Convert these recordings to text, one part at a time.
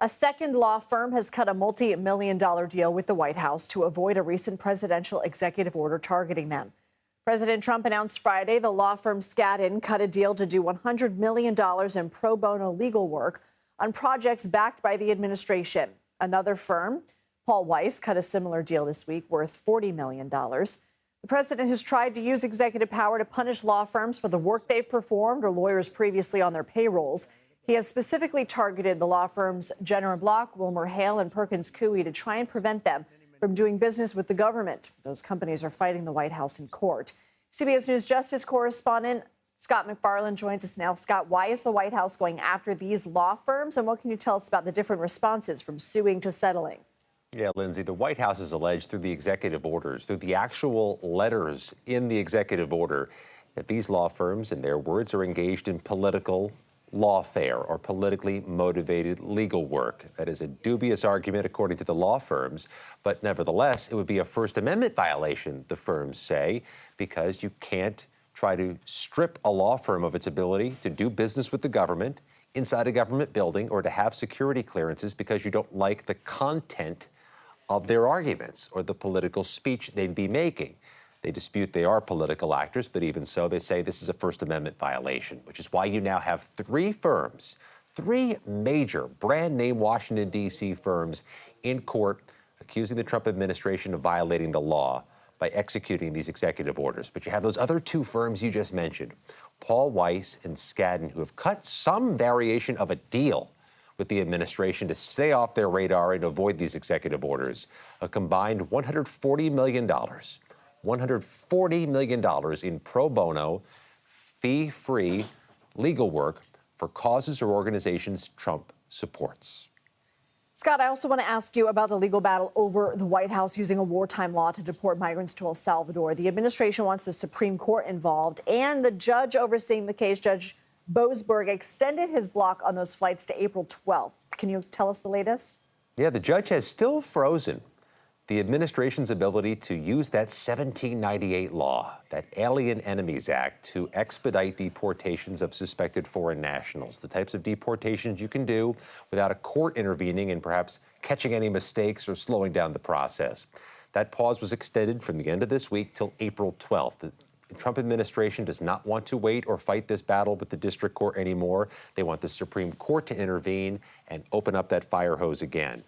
A second law firm has cut a multi-million-dollar deal with the White House to avoid a recent presidential executive order targeting them. President Trump announced Friday the law firm Skadden cut a deal to do $100 million in pro bono legal work on projects backed by the administration. Another firm, Paul Weiss, cut a similar deal this week worth $40 million. The president has tried to use executive power to punish law firms for the work they've performed or lawyers previously on their payrolls. He has specifically targeted the law firms Jenner & Block, Wilmer Hale, and Perkins Coie to try and prevent them from doing business with the government. Those companies are fighting the White House in court. CBS News Justice correspondent Scott MacFarlane joins us now. Scott, why is the White House going after these law firms, and what can you tell us about the different responses from suing to settling? Yeah, Lindsay, the White House has alleged through the executive orders, through the actual letters in the executive order, that these law firms, in their words, are engaged in political lawfare or politically motivated legal work. That is a dubious argument, according to the law firms, but nevertheless, it would be a First Amendment violation, the firms say, because you can't try to strip a law firm of its ability to do business with the government inside a government building or to have security clearances because you don't like the content of their arguments or the political speech they'd be making. They dispute they are political actors, but even so, they say this is a First Amendment violation, which is why you now have three firms, three major brand name Washington, D.C. firms in court accusing the Trump administration of violating the law by executing these executive orders. But you have those other two firms you just mentioned, Paul Weiss and Skadden, who have cut some variation of a deal with the administration to stay off their radar and avoid these executive orders, a combined $140 million. $140 million in pro bono, fee-free legal work for causes or organizations Trump supports. Scott, I also want to ask you about the legal battle over the White House using a wartime law to deport migrants to El Salvador. The administration wants the Supreme Court involved, and the judge overseeing the case, Judge Boasberg, extended his block on those flights to April 12th. Can you tell us the latest? Yeah, the judge has still frozen the administration's ability to use that 1798 law, that Alien Enemies Act, to expedite deportations of suspected foreign nationals, the types of deportations you can do without a court intervening and perhaps catching any mistakes or slowing down the process. That pause was extended from the end of this week till April 12th. The Trump administration does not want to wait or fight this battle with the district court anymore. They want the Supreme Court to intervene and open up that fire hose again.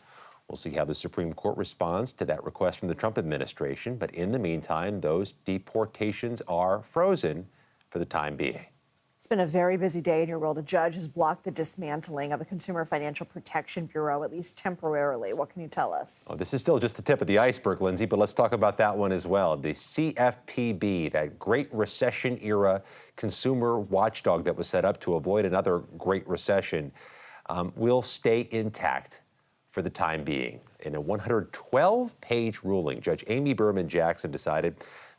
We'll see how the Supreme Court responds to that request from the Trump administration. But in the meantime, those deportations are frozen for the time being. It's been a very busy day in your world. A judge has blocked the dismantling of the Consumer Financial Protection Bureau, at least temporarily. What can you tell us? Oh, this is still just the tip of the iceberg, Lindsay, but let's talk about that one as well. The CFPB, that Great Recession era consumer watchdog that was set up to avoid another Great Recession, will stay intact for the time being. In a 112-page ruling, Judge Amy Berman Jackson decided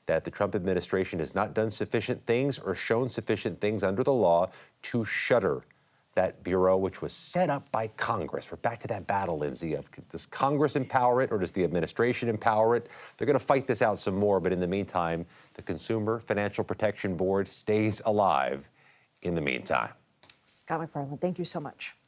that the Trump administration has not done sufficient things or shown sufficient things under the law to shutter that bureau, which was set up by Congress. We're back to that battle, Lindsay, of does Congress empower it or does the administration empower it? They're going to fight this out some more, but in the meantime, the Consumer Financial Protection Board stays alive in the meantime. Scott MacFarlane, thank you so much.